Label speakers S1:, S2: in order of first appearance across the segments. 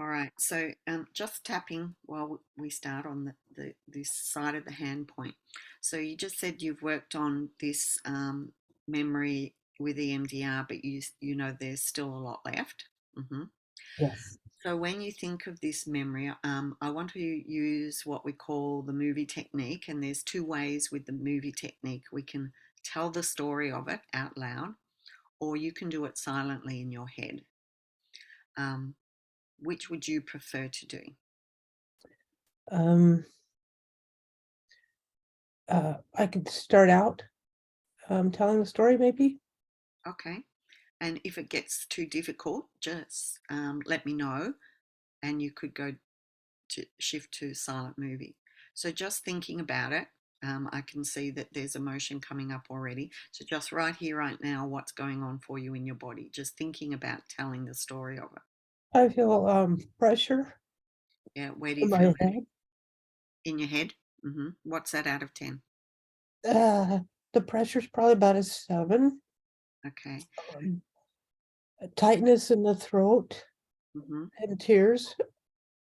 S1: All right. So just tapping while we start on this side of the hand point. So you just said you've worked on this memory with EMDR, but you know there's still a lot left. hmm
S2: Yes.
S1: So when you think of this memory, I want to use what we call the movie technique, and there's two ways with the movie technique. We can tell the story of it out loud, or you can do it silently in your head. Um, which would you prefer to do?
S2: Um, I could start out telling the story, maybe.
S1: Okay. And if it gets too difficult, just let me know and you could go to shift to silent movie. So just thinking about it, I can see that there's emotion coming up already. So just right here, right now, what's going on for you in your body? Just thinking about telling the story of it.
S2: I feel pressure
S1: Yeah, where do you
S2: in
S1: feel
S2: my
S1: that?
S2: head.
S1: In your head? What's that out of 10?
S2: Uh, the pressure's probably about a 7.
S1: Okay.
S2: Um, a tightness in the throat
S1: hmm
S2: and tears.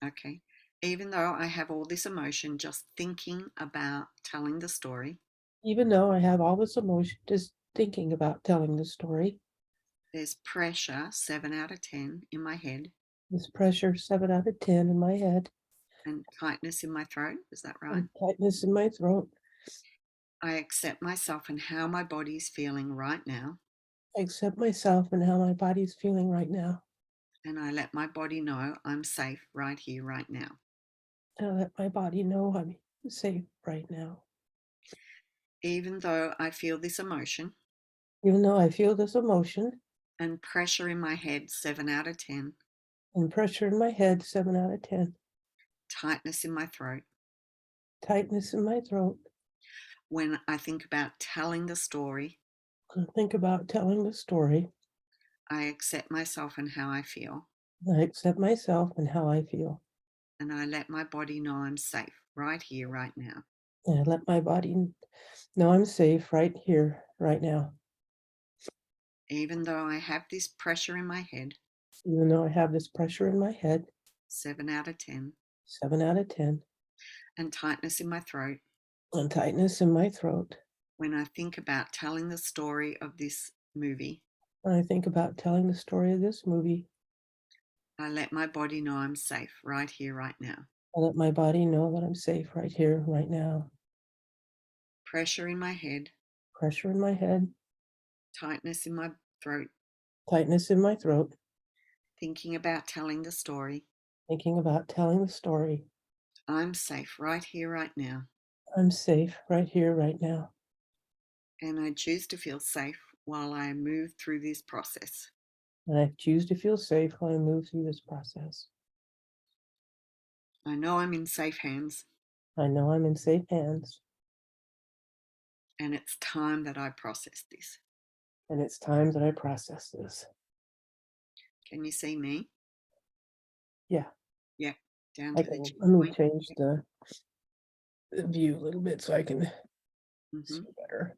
S1: Okay. Even though I have all this emotion, just thinking about telling the story,
S2: Even though I have all this emotion, just thinking about telling the story.
S1: there's pressure, 7 out of 10 in my head,
S2: This pressure, 7 out of 10 in my head,
S1: and tightness in my throat. Is that right?
S2: and tightness in my throat.
S1: I accept myself and how my body is feeling right now,
S2: I accept myself and how my body's feeling right now.
S1: and I let my body know I'm safe right here, right now.
S2: And I let my body know I'm safe right now.
S1: Even though I feel this emotion
S2: Even though I feel this emotion
S1: and pressure in my head, 7 out of 10,
S2: and pressure in my head, 7 out of 10,
S1: tightness in my throat,
S2: tightness in my throat,
S1: when I think about telling the story,
S2: I think about telling the story.
S1: I accept myself and how I feel,
S2: I accept myself and how I feel.
S1: and I let my body know I'm safe right here, right now.
S2: And I let my body know I'm safe right here, right now.
S1: Even though I have this pressure in my head,
S2: Even though I have this pressure in my head,
S1: 7 out of 10,
S2: 7 out of 10,
S1: and tightness in my throat,
S2: and tightness in my throat.
S1: when I think about telling the story of this movie,
S2: When I think about telling the story of this movie,
S1: I let my body know I'm safe right here, right now.
S2: I let my body know that I'm safe right here, right now.
S1: Pressure in my head,
S2: Pressure in my head,
S1: tightness in my throat,
S2: tightness in my throat,
S1: thinking about telling the story.
S2: thinking about telling the story.
S1: I'm safe right here, right now.
S2: I'm safe right here, right now.
S1: And I choose to feel safe while I move through this process.
S2: And I choose to feel safe while I move through this process.
S1: I know I'm in safe hands,
S2: I know I'm in safe hands,
S1: and it's time that I process this.
S2: and it's time that I process this.
S1: Can you see me?
S2: Yeah,
S1: Yep, down
S2: I
S1: to the
S2: can.
S1: chin
S2: Let me
S1: point.
S2: change the view a little bit so I can
S1: Mm-hmm.
S2: see better.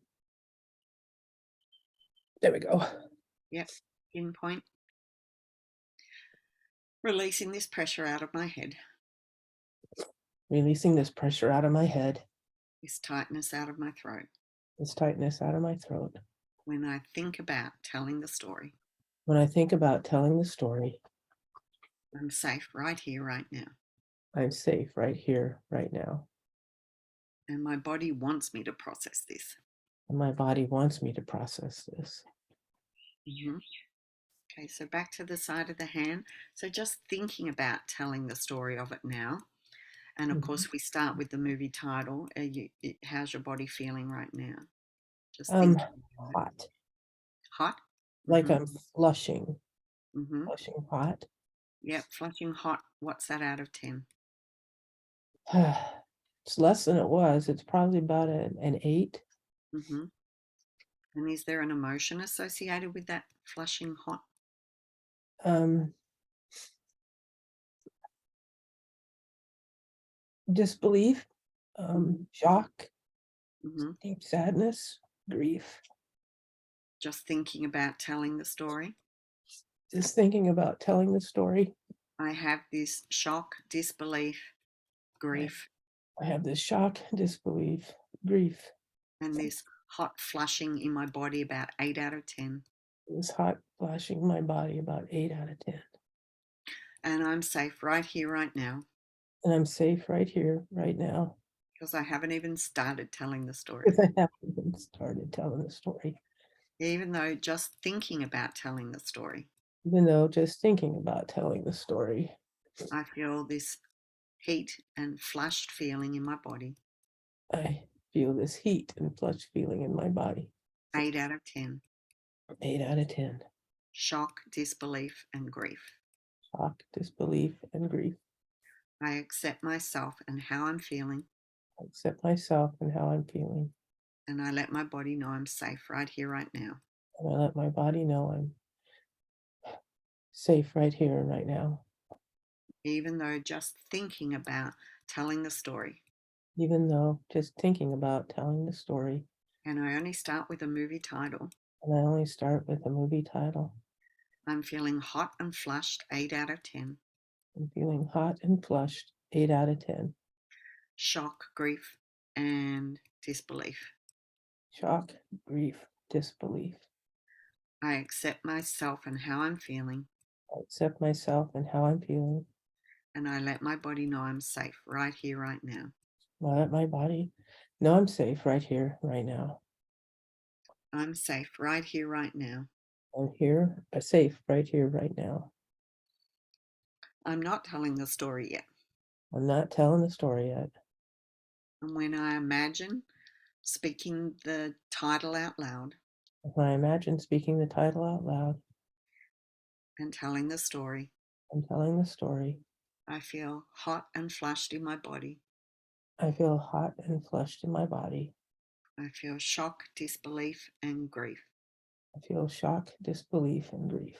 S2: There we go.
S1: Yep, chin point. Releasing this pressure out of my head,
S2: Releasing this pressure out of my head,
S1: this tightness out of my throat
S2: this tightness out of my throat.
S1: when I think about telling the story.
S2: When I think about telling the story,
S1: I'm safe right here, right now.
S2: I'm safe right here, right now.
S1: And my body wants me to process this.
S2: And my body wants me to process this.
S1: hmm Okay, so back to the side of the hand. So just thinking about telling the story of it now. And of
S2: Mhm.
S1: course, we start with the movie title. How's your body feeling right now? Just
S2: Um,
S1: thinking about it.
S2: hot,
S1: Hot?
S2: like
S1: Mm-hmm.
S2: I'm flushing,
S1: Mm-hmm.
S2: flushing hot.
S1: Yep, flushing hot. What's that out of 10?
S2: It's less than it was. It's probably about an 8.
S1: Mm-hmm. And is there an emotion associated with that flushing hot?
S2: Um, disbelief,
S1: Mm-hmm.
S2: shock,
S1: Mm-hmm.
S2: deep sadness, grief.
S1: Just thinking about telling the story.
S2: Just thinking about telling the story.
S1: I have this shock, disbelief,
S2: I
S1: grief,
S2: I have this shock, disbelief, grief,
S1: and this hot flushing in my body about 8 out of 10.
S2: this hot flashing my body about 8 out of 10.
S1: And I'm safe right here, right now,
S2: And I'm safe right here, right now,
S1: because I haven't even started telling the story.
S2: because I haven't even started telling the story,
S1: Even though just thinking about telling the story,
S2: even though just thinking about telling the story,
S1: I feel this heat and flushed feeling in my body.
S2: I feel this heat and flush feeling in my body.
S1: 8 out of 10.
S2: 8 out of 10.
S1: Shock, disbelief, and grief.
S2: Shock, disbelief, and grief.
S1: I accept myself and how I'm feeling,
S2: I accept myself and how I'm feeling,
S1: and I let my body know I'm safe right here, right now.
S2: and I let my body know I'm safe right here and right now,
S1: Even though just thinking about telling the story,
S2: even though just thinking about telling the story,
S1: and I only start with a movie title,
S2: and I only start with a movie title,
S1: I'm feeling hot and flushed, 8 out of 10.
S2: I'm feeling hot and flushed, 8 out of 10.
S1: Shock, grief, and disbelief.
S2: Shock, grief, disbelief.
S1: I accept myself and how I'm feeling,
S2: I accept myself and how I'm feeling.
S1: and I let my body know I'm safe right here, right now.
S2: I let my body know I'm safe right here, right now.
S1: I'm safe right here, right now.
S2: I'm here, safe right here, right now.
S1: I'm not telling the story yet.
S2: I'm not telling the story yet.
S1: And when I imagine speaking the title out loud
S2: When I imagine speaking the title out loud
S1: and telling the story,
S2: and telling the story,
S1: I feel hot and flushed in my body.
S2: I feel hot and flushed in my body.
S1: I feel shock, disbelief, and grief.
S2: I feel shock, disbelief, and grief.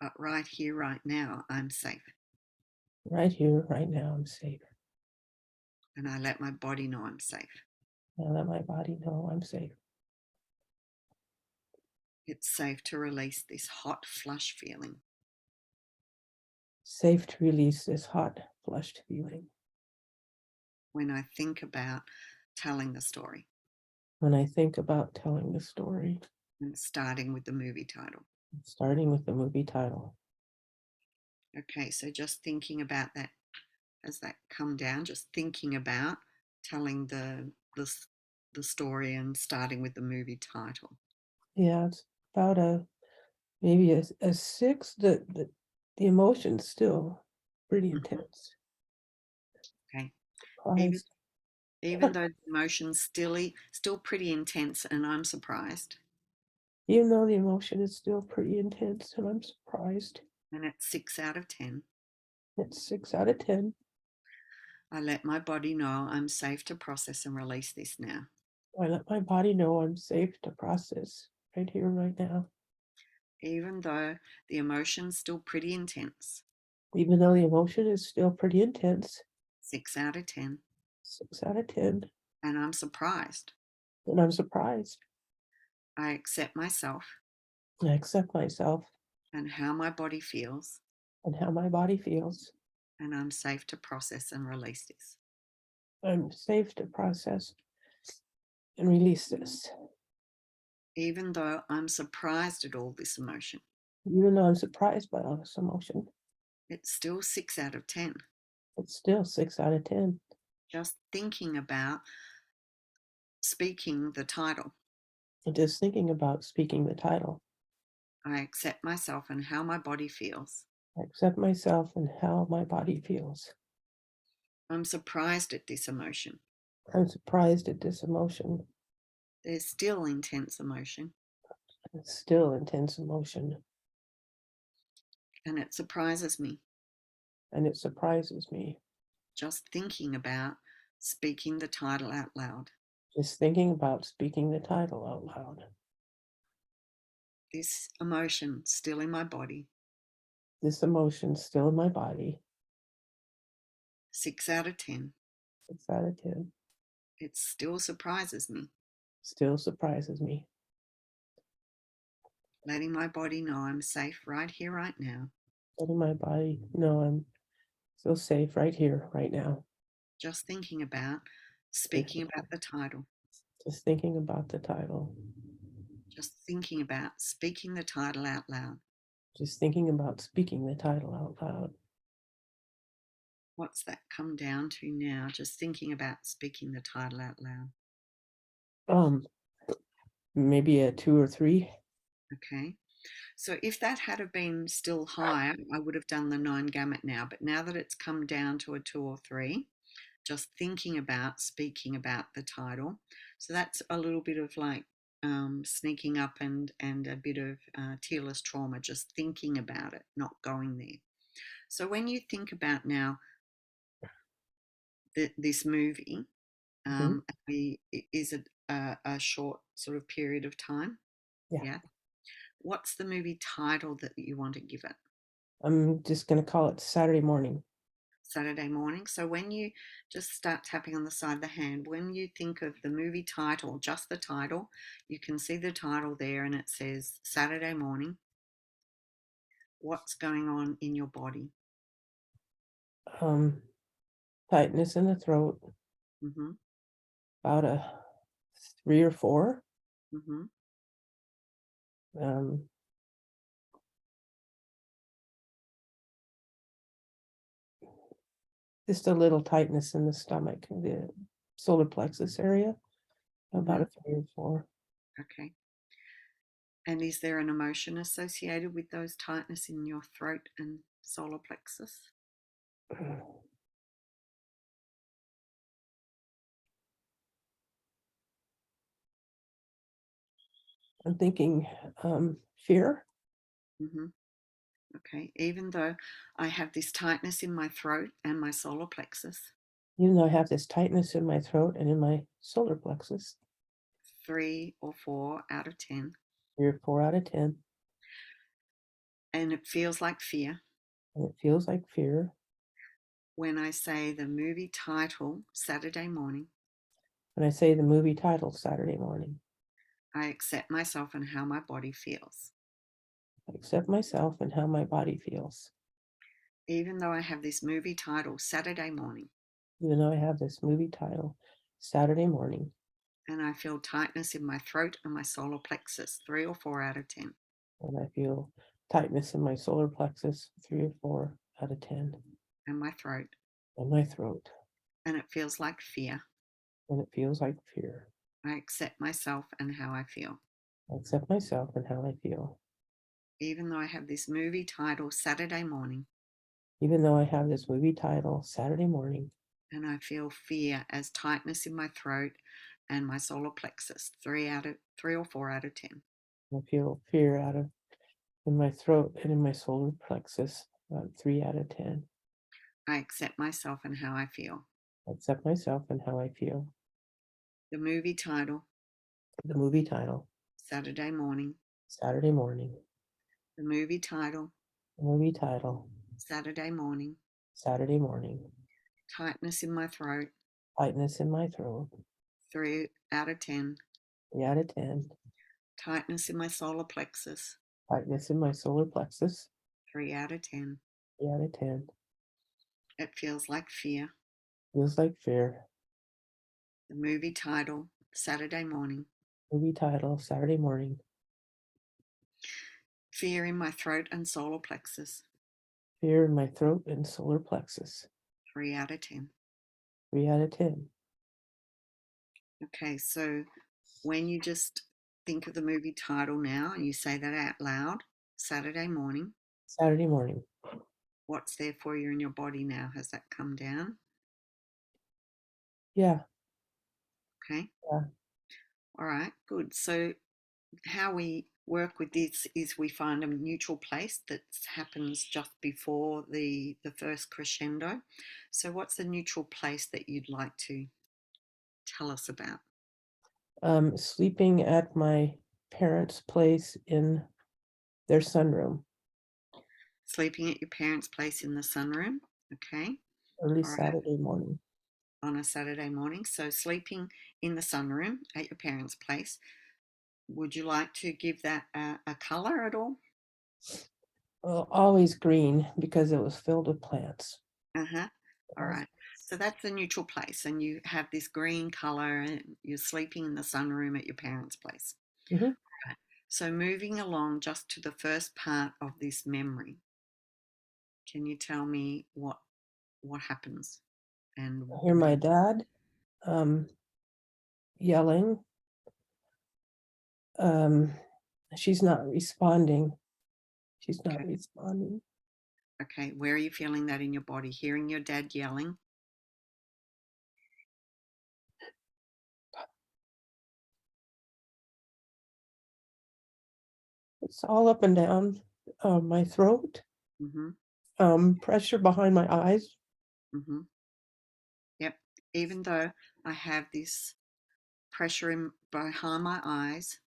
S1: But right here, right now, I'm safe.
S2: Right here, right now, I'm safe.
S1: And I let my body know I'm safe.
S2: I let my body know I'm safe.
S1: It's safe to release this hot flush feeling.
S2: Safe to release this hot, flushed feeling.
S1: When I think about telling the story
S2: When I think about telling the story,
S1: and starting with the movie title.
S2: starting with the movie title.
S1: Okay, so just thinking about that as that come down, just thinking about telling the story and starting with the movie title.
S2: Yeah, it's about maybe a 6. The emotion's still pretty
S1: Mhm.
S2: intense.
S1: Okay, even
S2: Surprised.
S1: even though the emotion's still pretty intense, and I'm surprised,
S2: Even though the emotion is still pretty intense, and I'm surprised.
S1: and it's 6 out of 10.
S2: It's 6 out of 10.
S1: I let my body know I'm safe to process and release this now.
S2: I let my body know I'm safe to process right here, right now.
S1: Even though the emotion's still pretty intense,
S2: Even though the emotion is still pretty intense,
S1: 6 out of 10,
S2: 6 out of 10.
S1: and I'm surprised.
S2: And I'm surprised.
S1: I accept myself
S2: I accept myself
S1: and how my body feels,
S2: and how my body feels.
S1: and I'm safe to process and release this.
S2: I'm safe to process and release this.
S1: Even though I'm surprised at all this emotion,
S2: Even though I'm surprised by all this emotion,
S1: it's still 6 out of 10.
S2: it's still 6 out of 10.
S1: Just thinking about speaking the title,
S2: And just thinking about speaking the title,
S1: I accept myself and how my body feels.
S2: I accept myself and how my body feels.
S1: I'm surprised at this emotion.
S2: I'm surprised at this emotion.
S1: There's still intense emotion,
S2: It's still intense emotion,
S1: and it surprises me.
S2: and it surprises me.
S1: Just thinking about speaking the title out loud.
S2: Just thinking about speaking the title out loud.
S1: This emotion still in my body,
S2: This emotion still in my body,
S1: 6 out of 10.
S2: 6 out of 10.
S1: It still surprises me.
S2: Still surprises me.
S1: Letting my body know I'm safe right here, right now.
S2: letting my body know I'm still safe right here, right now.
S1: Just thinking about
S2: Safe
S1: speaking
S2: and
S1: about the title.
S2: just thinking about the title.
S1: Just thinking about speaking the title out loud.
S2: Just thinking about speaking the title out loud.
S1: What's that come down to now? Just thinking about speaking the title out loud.
S2: Um, maybe a 2 or 3.
S1: Okay. So if that had have been still higher, I would have done the 9 gamut now. But now that it's come down to a 2 or 3, just thinking about speaking about the title. So that's a little bit of like sneaking up and a bit of tearless trauma, just thinking about it, not going there. So when you think about now this movie,
S2: Mhm.
S1: is it a short sort of period of time?
S2: Yeah.
S1: Yeah. What's the movie title that you want to give it?
S2: I'm just gonna call it Saturday Morning.
S1: Saturday Morning. So when you just start tapping on the side of the hand, when you think of the movie title, just the title, you can see the title there and it says Saturday Morning. What's going on in your body?
S2: Um, tightness in the throat,
S1: Mm-hmm.
S2: about a 3 or 4.
S1: Mm-hmm.
S2: Um, just a little tightness in the stomach, the solar plexus area, about
S1: Mm-hmm.
S2: a 3 or 4.
S1: Okay. And is there an emotion associated with those tightness in your throat and solar plexus?
S2: I'm thinking fear.
S1: Mm-hmm. Okay. Even though I have this tightness in my throat and my solar plexus,
S2: Even though I have this tightness in my throat and in my solar plexus,
S1: 3 or 4 out of 10,
S2: 3 or 4 out of 10,
S1: and it feels like fear.
S2: and it feels like fear.
S1: When I say the movie title, Saturday Morning,
S2: When I say the movie title, Saturday Morning,
S1: I accept myself and how my body feels.
S2: I accept myself and how my body feels.
S1: Even though I have this movie title, Saturday Morning,
S2: Even though I have this movie title, Saturday Morning,
S1: and I feel tightness in my throat and my solar plexus, 3 or 4 out of 10,
S2: and I feel tightness in my solar plexus, 3 or 4 out of 10,
S1: and my throat,
S2: and my throat,
S1: and it feels like fear.
S2: and it feels like fear.
S1: I accept myself and how I feel.
S2: I accept myself and how I feel.
S1: Even though I have this movie title, Saturday Morning,
S2: Even though I have this movie title, Saturday Morning,
S1: and I feel fear as tightness in my throat and my solar plexus, 3 or 4 out of 10.
S2: I feel fear out of in my throat and in my solar plexus, about 3 out of 10.
S1: I accept myself and how I feel.
S2: I accept myself and how I feel.
S1: The movie title,
S2: The movie title,
S1: Saturday Morning.
S2: Saturday Morning.
S1: The movie title,
S2: The movie title,
S1: Saturday Morning.
S2: Saturday Morning.
S1: Tightness in my throat,
S2: Tightness in my throat,
S1: 3 out of 10.
S2: 3 out of 10.
S1: Tightness in my solar plexus,
S2: Tightness in my solar plexus,
S1: 3 out of 10.
S2: 3 out of 10.
S1: It feels like fear.
S2: Feels like fear.
S1: The movie title, Saturday Morning.
S2: Movie title, Saturday Morning.
S1: Fear in my throat and solar plexus,
S2: Fear in my throat and solar plexus,
S1: 3 out of 10.
S2: 3 out of 10.
S1: Okay, so when you just think of the movie title now and you say that out loud, Saturday Morning,
S2: Saturday Morning.
S1: what's there for you in your body now? Has that come down?
S2: Yeah,
S1: Okay.
S2: yeah.
S1: All right, good. So how we work with this is we find a neutral place that happens just before the first crescendo. So what's the neutral place that you'd like to tell us about?
S2: Sleeping at my parents' place in their sunroom,
S1: Sleeping at your parents' place in the sunroom. Okay.
S2: early
S1: All right.
S2: Saturday morning.
S1: On a Saturday morning. So sleeping in the sunroom at your parents' place. Would you like to give that a color at all?
S2: always green because it was filled with plants.
S1: Uh-huh. All right. So that's the neutral place, and you have this green color, and you're sleeping in the sunroom at your parents' place.
S2: Mhm.
S1: Right. So moving along just to the first part of this memory, can you tell me what happens and
S2: I hear my dad um, yelling. Um, she's not responding. She's not
S1: okay,
S2: responding.
S1: okay, where are you feeling that in your body? Hearing your dad yelling?
S2: It's all up and down my throat.
S1: Mm-hmm.
S2: Pressure behind my eyes.
S1: Mm-hmm. Yep. Even though I have this pressure in behind my eyes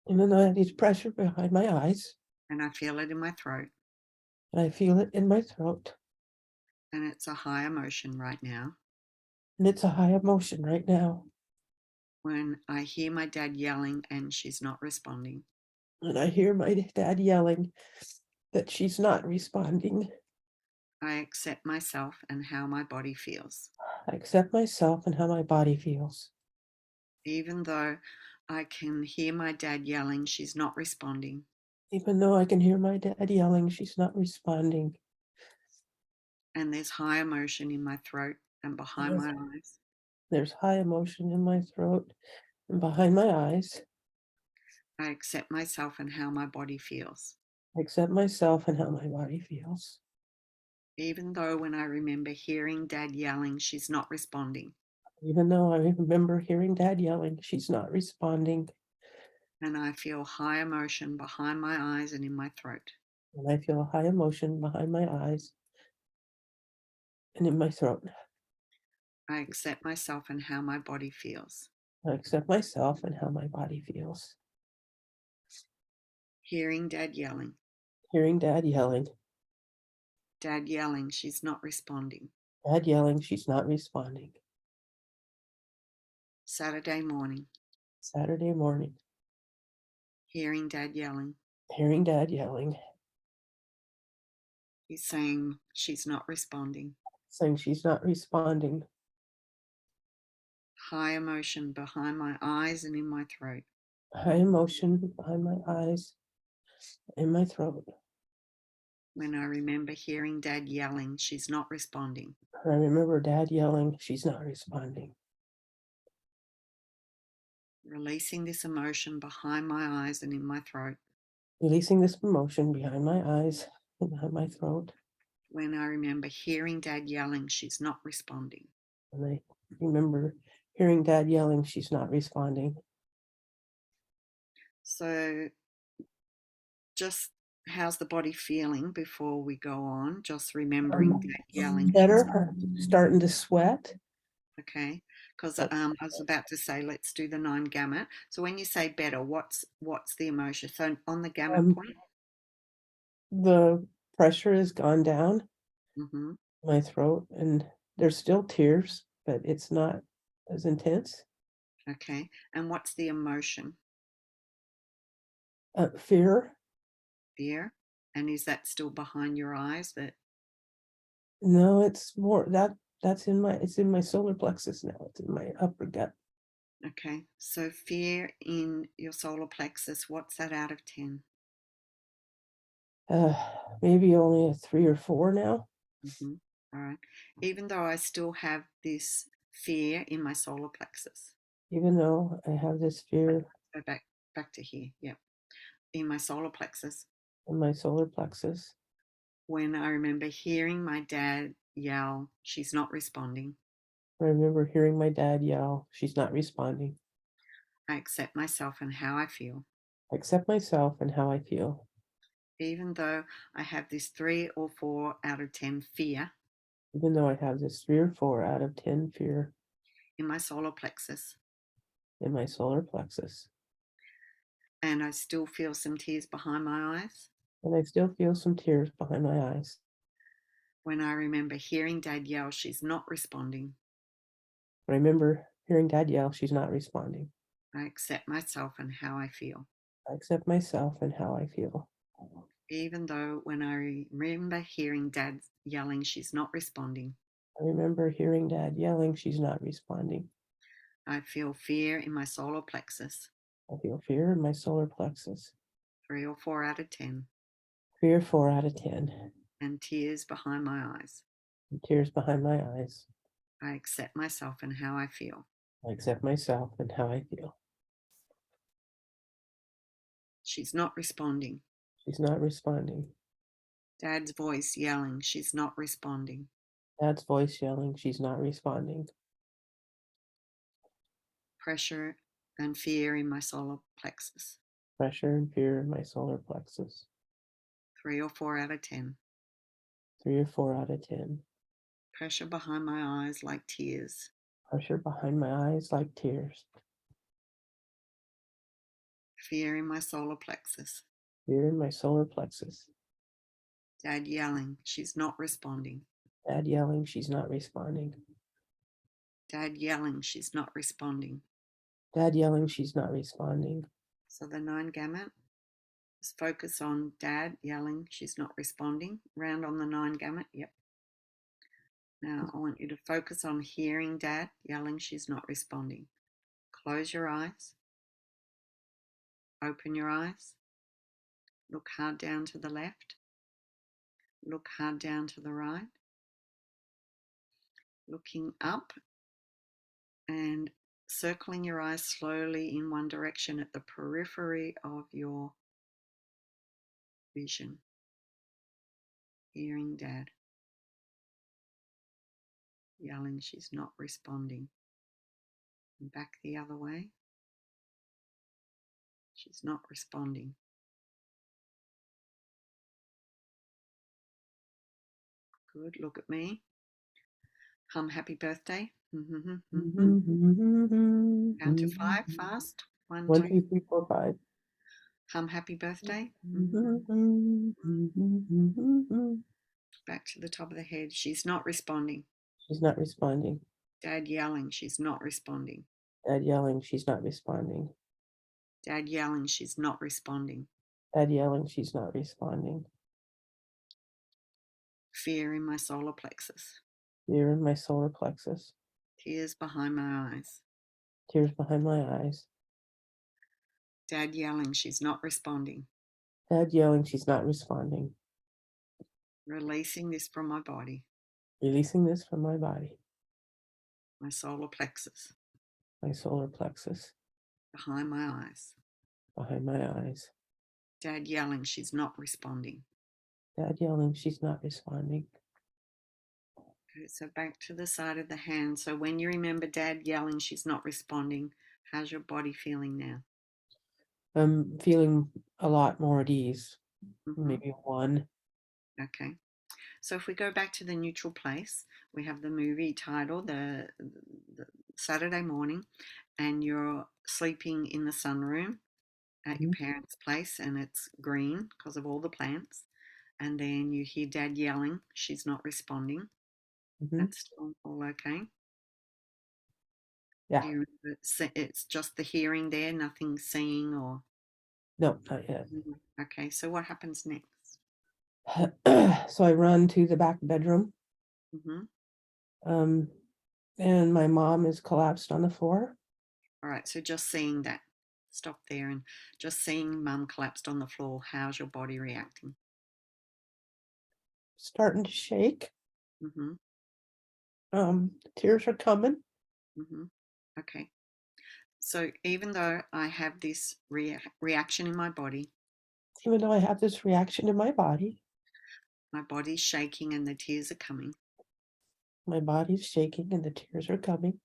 S2: And then I need pressure behind my eyes.
S1: and I feel it in my throat,
S2: And I feel it in my throat.
S1: and it's a high emotion right now.
S2: And it's a high emotion right now.
S1: When I hear my dad yelling and she's not responding,
S2: And I hear my dad yelling that she's not responding.
S1: I accept myself and how my body feels.
S2: I accept myself and how my body feels.
S1: Even though I can hear my dad yelling, she's not responding,
S2: Even though I can hear my dad yelling, she's not responding.
S1: and there's high emotion in my throat and behind
S2: There's
S1: my eyes.
S2: there's high emotion in my throat and behind my eyes.
S1: I accept myself and how my body feels.
S2: I accept myself and how my body feels.
S1: Even though when I remember hearing dad yelling, she's not responding,
S2: Even though I remember hearing dad yelling, she's not responding.
S1: and I feel high emotion behind my eyes and in my throat.
S2: And I feel a high emotion behind my eyes and in my throat.
S1: I accept myself and how my body feels.
S2: I accept myself and how my body feels.
S1: Hearing dad yelling,
S2: Hearing dad yelling,
S1: she's not responding.
S2: she's not responding.
S1: Saturday morning,
S2: Saturday morning,
S1: hearing dad yelling,
S2: hearing dad yelling,
S1: he's saying she's not responding.
S2: saying she's not responding.
S1: High emotion behind my eyes and in my throat.
S2: High emotion behind my eyes, in my throat.
S1: When I remember hearing dad yelling, she's not responding.
S2: I remember dad yelling, she's not responding.
S1: Releasing this emotion behind my eyes and in my throat.
S2: Releasing this emotion behind my eyes and behind my throat.
S1: When I remember hearing dad yelling, she's not responding.
S2: And I remember hearing dad yelling, she's not responding.
S1: So, just how's the body feeling before we go on? Just remembering dad yelling.
S2: Better, starting to sweat.
S1: Okay, because I was about to say let's do the 9 gamut. So when you say better, what's the emotion? So on the gamut point.
S2: The pressure has gone down
S1: Mm-hmm.
S2: my throat, and there's still tears, but it's not as intense.
S1: Okay, and what's the emotion?
S2: Fear.
S1: Fear, and is that still behind your eyes? That
S2: No, it's more that's in my it's in my solar plexus now. It's in my upper gut.
S1: okay? So fear in your solar plexus. What's that out of 10?
S2: Uh, Maybe only a 3 or 4 now.
S1: Mm-hmm. All right. Even though I still have this fear in my solar plexus.
S2: Even though I have this fear
S1: Go back to here. Yep. In my solar plexus.
S2: in my solar plexus.
S1: When I remember hearing my dad yell, she's not responding.
S2: I remember hearing my dad yell, she's not responding.
S1: I accept myself and how I feel.
S2: I accept myself and how I feel.
S1: Even though I have this 3 or 4 out of 10 fear
S2: Even though I have this 3 or 4 out of 10 fear
S1: in my solar plexus,
S2: in my solar plexus.
S1: and I still feel some tears behind my eyes.
S2: And I still feel some tears behind my eyes.
S1: When I remember hearing dad yell, she's not responding.
S2: I remember hearing dad yell, she's not responding.
S1: I accept myself and how I feel.
S2: I accept myself and how I feel.
S1: Even though when I remember hearing Dad yelling, she's not responding.
S2: I remember hearing Dad yelling, she's not responding.
S1: I feel fear in my solar plexus,
S2: I feel fear in my solar plexus.
S1: 3 or 4 out of 10,
S2: Fear 4 out of 10.
S1: and tears behind my eyes.
S2: And tears behind my eyes.
S1: I accept myself and how I feel.
S2: I accept myself and how I feel.
S1: She's not responding.
S2: She's not responding.
S1: Dad's voice yelling, she's not responding.
S2: Dad's voice yelling, she's not responding.
S1: Pressure and fear in my solar plexus,
S2: Pressure and fear in my solar plexus.
S1: 3 or 4 out of 10.
S2: 3 or 4 out of 10.
S1: Pressure behind my eyes like tears.
S2: Pressure behind my eyes like tears.
S1: Fear in my solar plexus.
S2: Fear in my solar plexus.
S1: Dad yelling, she's not responding.
S2: Dad yelling, she's not responding.
S1: Dad yelling, she's not responding.
S2: Dad yelling, she's not responding.
S1: So the 9 gamut, just focus on Dad yelling, she's not responding. Round on the 9 gamut, yep. Now I want you to focus on hearing Dad yelling, she's not responding. Close your eyes. Open your eyes. Look hard down to the left. Look hard down to the right. Looking up and circling your eyes slowly in one direction at the periphery of your vision. Hearing Dad yelling, she's not responding. And back the other way. She's not responding. Good. Look at me. Hum happy birthday. Count to 5 fast. 1,
S2: 1,
S1: 2.
S2: 2, 3, 4, 5.
S1: Hum happy birthday. Back to the top of the head. She's not responding.
S2: She's not responding.
S1: Dad yelling. She's not responding.
S2: Dad yelling, she's not responding.
S1: Dad yelling. She's not responding.
S2: Dad yelling, she's not responding.
S1: Fear in my solar plexus.
S2: Fear in my solar plexus.
S1: Tears behind my eyes.
S2: Tears behind my eyes.
S1: Dad yelling. She's not responding.
S2: Dad yelling, she's not responding.
S1: Releasing this from my body.
S2: Releasing this from my body.
S1: My solar plexus.
S2: My solar plexus.
S1: Behind my eyes.
S2: Behind my eyes.
S1: Dad yelling. She's not responding.
S2: Dad yelling, she's not responding.
S1: Okay, so back to the side of the hand. So when you remember Dad yelling, she's not responding, how's your body feeling now?
S2: I'm feeling a lot more at ease.
S1: Mm-hmm.
S2: Maybe 1.
S1: Okay. So if we go back to the neutral place, we have the movie title, the Saturday morning, and you're sleeping in the sunroom at your parents' place, and it's green because of all the plants. And then you hear Dad yelling, she's not responding. That's still all okay.
S2: Yeah.
S1: Do you remember, it's just the hearing there, nothing seeing or?
S2: No, not yet.
S1: Okay, so what happens next?
S2: So I run to the back bedroom.
S1: Mm-hmm.
S2: And my mom is collapsed on the floor.
S1: All right, so just seeing that, stop there, and just seeing Mum collapsed on the floor, how's your body reacting?
S2: Starting to shake.
S1: Mm-hmm.
S2: Tears are coming.
S1: Mm-hmm. Okay. So even though I have this reaction in my body,
S2: Even though I have this reaction in my
S1: body's shaking and the tears are coming.
S2: My body's shaking and the tears are coming.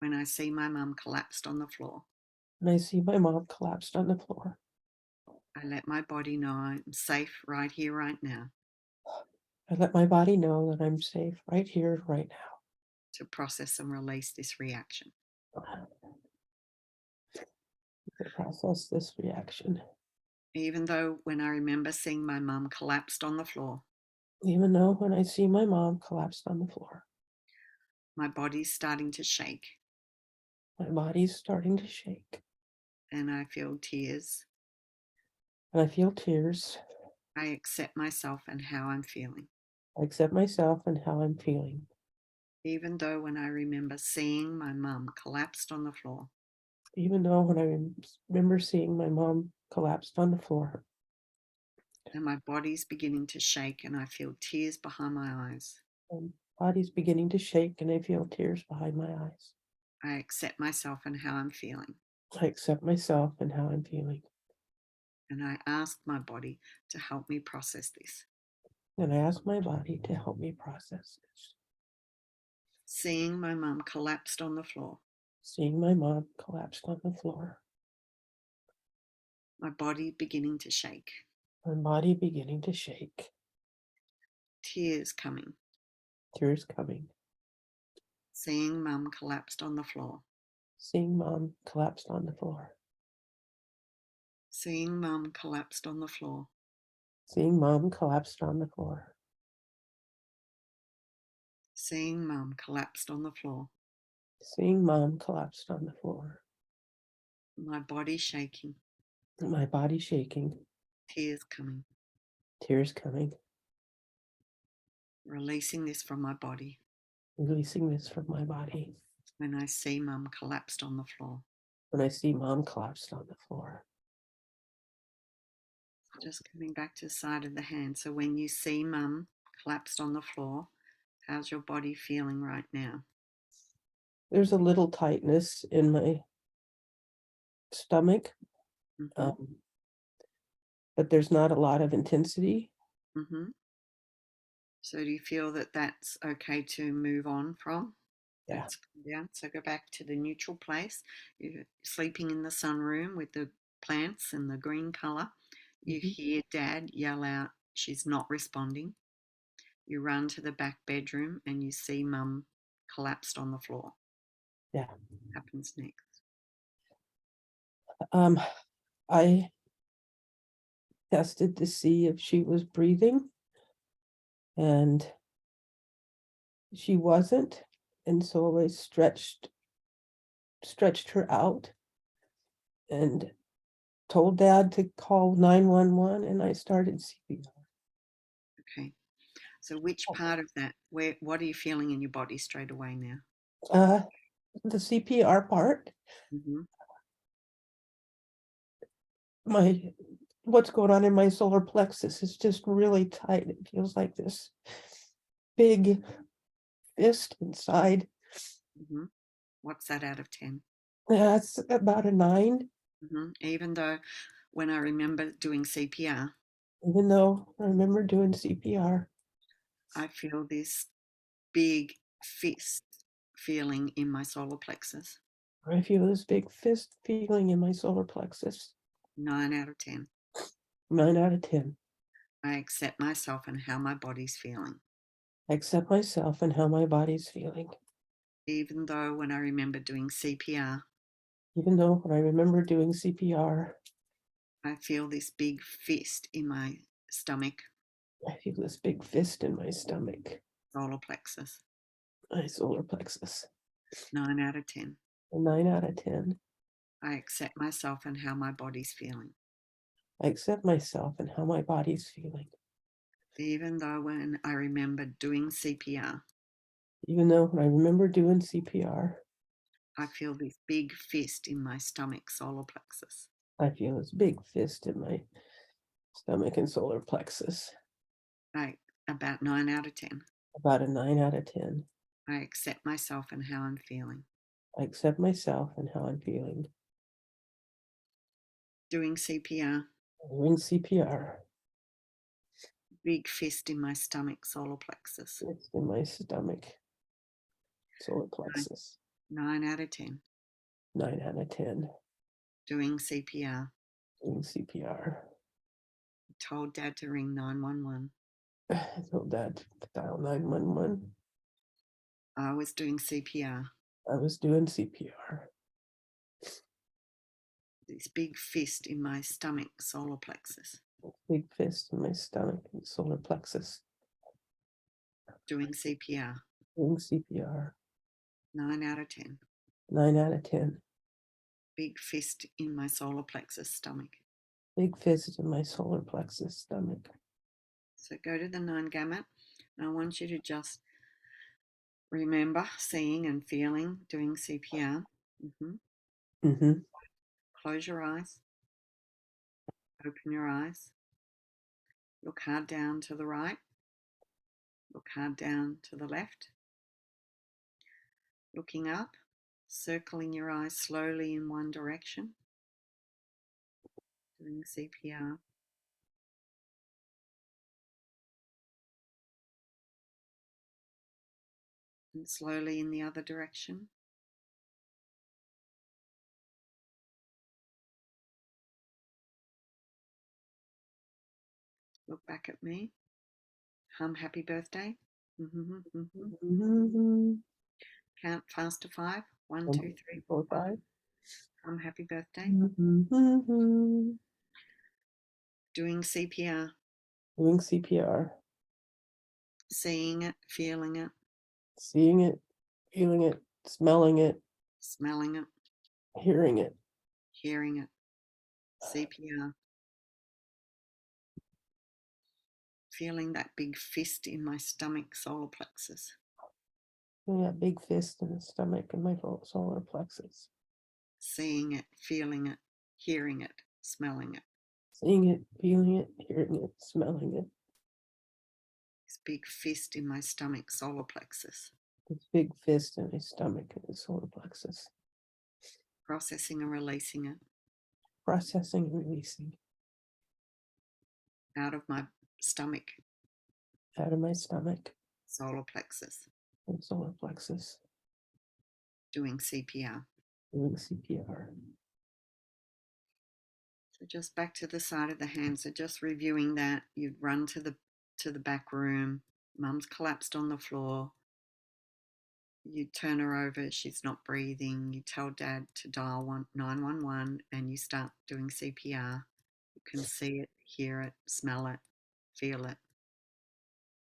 S1: When I see my mum collapsed on the floor.
S2: And I see my mom collapsed on the floor.
S1: I let my body know I'm safe right here, right now.
S2: I let my body know that I'm safe right here, right now.
S1: To process and release this reaction.
S2: To process this reaction.
S1: Even though when I remember seeing my mum collapsed on the floor.
S2: Even though when I see my mom collapsed on the floor.
S1: My body's starting to shake.
S2: My body's starting to shake.
S1: And I feel tears.
S2: And I feel tears.
S1: I accept myself and how I'm feeling.
S2: I accept myself and how I'm feeling.
S1: Even though when I remember seeing my mum collapsed on the floor,
S2: Even though when I remember seeing my mom collapsed on the floor,
S1: and my body's beginning to shake and I feel tears behind my eyes,
S2: my body's beginning to shake and I feel tears behind my eyes.
S1: I accept myself and how I'm feeling.
S2: I accept myself and how I'm feeling.
S1: And I ask my body to help me process this.
S2: And I ask my body to help me process this.
S1: Seeing my mum collapsed on the floor,
S2: Seeing my mom collapsed on the floor,
S1: my body beginning to shake,
S2: my body beginning to shake,
S1: tears coming.
S2: tears coming.
S1: Seeing mum collapsed on the floor,
S2: Seeing mom collapsed on the floor,
S1: seeing mum collapsed on the floor,
S2: seeing mom collapsed on the floor,
S1: seeing mum collapsed on the floor,
S2: seeing mom collapsed on the floor,
S1: my body shaking,
S2: my body shaking,
S1: tears coming,
S2: tears coming,
S1: releasing this from my body
S2: releasing this from my body
S1: when I see mum collapsed on the floor.
S2: when I see mom collapsed on the floor.
S1: Just coming back to the side of the hand. So when you see mum collapsed on the floor, how's your body feeling right now?
S2: There's a little tightness in my stomach,
S1: Mm-hmm.
S2: um, but there's not a lot of intensity.
S1: Mm-hmm. So do you feel that that's okay to move on from?
S2: Yeah.
S1: That's down. So go back to the neutral place. You're sleeping in the sunroom with the plants and the green color. You
S2: Mhm.
S1: hear dad yell out, she's not responding. You run to the back bedroom and you see mum collapsed on the floor.
S2: Yeah.
S1: Happens next.
S2: I tested to see if she was breathing, and she wasn't, and so I stretched her out and told dad to call 911, and I started CPR.
S1: Okay. So which part of that, what are you feeling in your body straight away now?
S2: Uh, the CPR part,
S1: Mm-hmm.
S2: my what's going on in my solar plexus is just really tight. It feels like this big fist inside.
S1: Mm-hmm. What's that out of 10?
S2: That's about a 9,
S1: Mm-hmm. Even though when I remember doing CPR,
S2: even though I remember doing CPR.
S1: I feel this big fist feeling in my solar plexus.
S2: I feel this big fist feeling in my solar plexus.
S1: 9 out of 10.
S2: 9 out of 10.
S1: I accept myself and how my body's feeling.
S2: I accept myself and how my body's feeling.
S1: Even though when I remember doing CPR,
S2: Even though when I remember doing CPR,
S1: I feel this big fist in my stomach,
S2: I feel this big fist in my stomach,
S1: solar plexus.
S2: my solar plexus.
S1: 9 out of 10.
S2: A 9 out of 10.
S1: I accept myself and how my body's feeling.
S2: I accept myself and how my body's feeling.
S1: Even though when I remember doing CPR,
S2: Even though when I remember doing CPR,
S1: I feel this big fist in my stomach, solar plexus.
S2: I feel this big fist in my stomach and solar plexus.
S1: About 9 out of 10.
S2: About a 9 out of 10.
S1: I accept myself and how I'm feeling.
S2: I accept myself and how I'm feeling.
S1: Doing CPR,
S2: Doing CPR,
S1: big fist in my stomach, solar plexus.
S2: it's in my stomach, solar plexus.
S1: 9 out of 10.
S2: 9 out of 10.
S1: Doing CPR.
S2: Doing CPR.
S1: Told dad to ring 911.
S2: I told dad to dial 911.
S1: I was doing CPR.
S2: I was doing CPR.
S1: This big fist in my stomach, solar plexus.
S2: Big fist in my stomach and solar plexus.
S1: Doing CPR.
S2: Doing CPR.
S1: 9 out of 10.
S2: 9 out of 10.
S1: Big fist in my solar plexus stomach.
S2: Big fist in my solar plexus stomach.
S1: So go to the 9 gamut, and I want you to just remember seeing and feeling doing CPR.
S2: Mm-hmm.
S1: Close your eyes, open your eyes, look hard down to the right, look hard down to the left, looking up, circling your eyes slowly in one direction, doing CPR. And slowly in the other direction. Look back at me. Hum happy birthday.
S2: Mm-hmm.
S1: Count fast to 5. 1, 2, 3, 4,
S2: 4,
S1: 5.
S2: 5.
S1: Hum happy birthday.
S2: Mm-hmm.
S1: Doing CPR.
S2: Doing CPR.
S1: Seeing it, feeling it,
S2: Seeing it, feeling it, smelling it,
S1: smelling it,
S2: hearing it.
S1: hearing it. CPR. Feeling that big fist in my stomach, solar plexus.
S2: Feeling that big fist in the stomach and my solar plexus.
S1: Seeing it, feeling it, hearing it, smelling it.
S2: Seeing it, feeling it, hearing it, smelling it.
S1: This big fist in my stomach, solar plexus.
S2: This big fist in my stomach and the solar plexus.
S1: Processing and releasing it.
S2: Processing and releasing.
S1: Out of my stomach.
S2: Out of my stomach.
S1: Solar plexus.
S2: And solar plexus.
S1: Doing CPR.
S2: Doing CPR.
S1: So just back to the side of the hand. So just reviewing that, you'd run to the back room. Mum's collapsed on the floor. You turn her over. She's not breathing. You tell Dad to dial 911, and you start doing CPR. You can see it, hear it, smell it, feel it.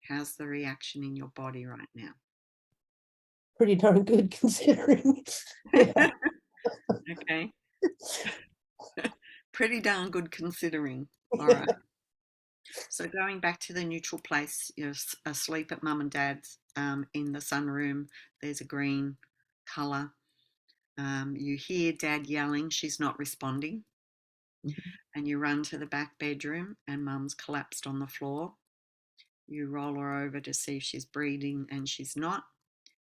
S1: How's the reaction in your body right now?
S2: Pretty darn good considering. Yeah.
S1: Okay. Pretty darn good considering. All right. So going back to the neutral place, you're asleep at mum and dad's in the sunroom. There's a green colour. You hear dad yelling. She's not responding.
S2: Mhm.
S1: And you run to the back bedroom and mum's collapsed on the floor. You roll her over to see if she's breathing and she's not.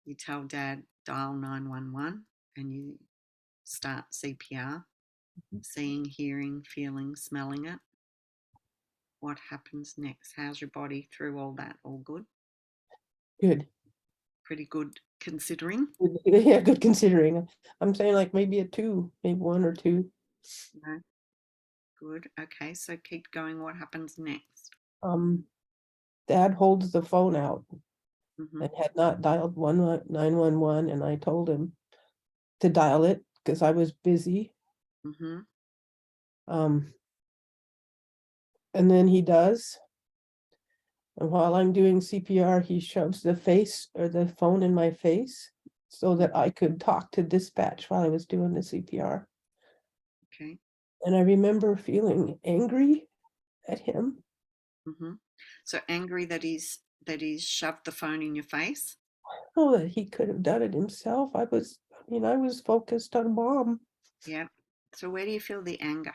S1: You tell dad, dial 911, and you start CPR, seeing, hearing, feeling, smelling it. What happens next? How's your body through all that? All good?
S2: Good.
S1: Pretty good considering.
S2: Yeah, good considering. I'm saying like maybe a 2, maybe 1 or 2.
S1: No. Good. Okay, so keep going. What happens next?
S2: Dad holds the phone out
S1: Mm-hmm.
S2: and had not dialed 911, and I told him to dial it because I was busy.
S1: Mm-hmm.
S2: And then he does. And while I'm doing CPR, he shoves the face or the phone in my face so that I could talk to dispatch while I was doing the CPR.
S1: Okay.
S2: And I remember feeling angry at him.
S1: Mm-hmm. So angry that he's shoved the phone in your face.
S2: Oh, that he could have done it himself. I was focused on Mom.
S1: Yeah. So where do you feel the anger?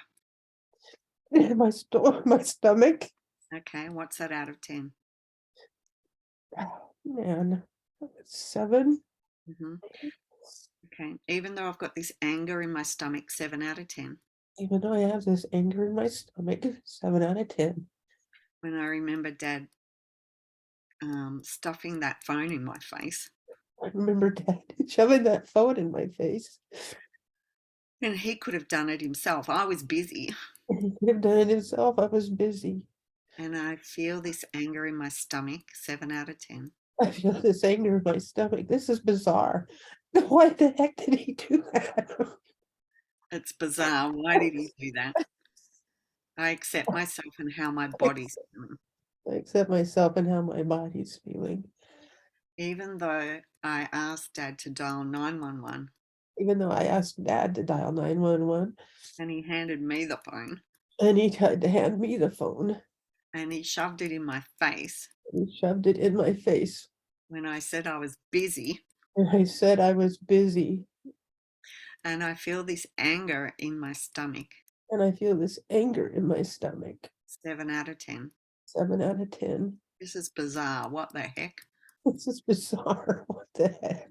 S2: In my stomach.
S1: Okay. What's that out of 10?
S2: Man, 7.
S1: Mm-hmm. Okay. Even though I've got this anger in my stomach, 7 out of 10.
S2: Even though I have this anger in my stomach, 7 out of 10.
S1: When I remember Dad stuffing that phone in my face.
S2: I remember Dad shoving that phone in my face.
S1: And he could have done it himself. I was busy.
S2: He could have done it himself. I was busy.
S1: And I feel this anger in my stomach, 7 out of 10.
S2: I feel this anger in my stomach. This is bizarre. Why the heck did he do that?
S1: It's bizarre. Why did he do that? I accept myself and how my body's feeling.
S2: I accept myself and how my body's feeling.
S1: Even though I asked Dad to dial 911
S2: Even though I asked Dad to dial 911
S1: and he handed me the phone,
S2: and he tried to hand me the phone,
S1: and he shoved it in my face
S2: He shoved it in my face.
S1: when I said I was busy.
S2: And I said I was busy.
S1: And I feel this anger in my stomach.
S2: And I feel this anger in my stomach.
S1: 7 out of 10.
S2: 7 out of 10.
S1: This is bizarre. What the heck?
S2: This is bizarre. What the heck?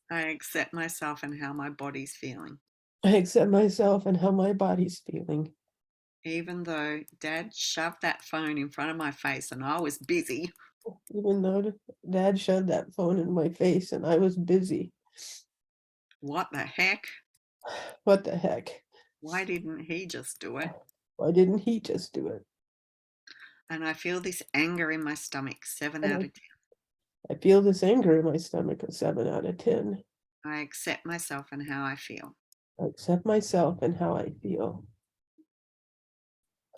S1: I accept myself and how my body's feeling.
S2: I accept myself and how my body's feeling.
S1: Even though Dad shoved that phone in front of my face and I was busy.
S2: Even though Dad shoved that phone in my face and I was busy.
S1: What the heck?
S2: What the heck?
S1: Why didn't he just do it?
S2: Why didn't he just do it?
S1: And I feel this anger in my stomach. 7
S2: And
S1: out of 10.
S2: I feel this anger in my stomach, a 7 out of 10.
S1: I accept myself and how I feel.
S2: I accept myself and how I feel.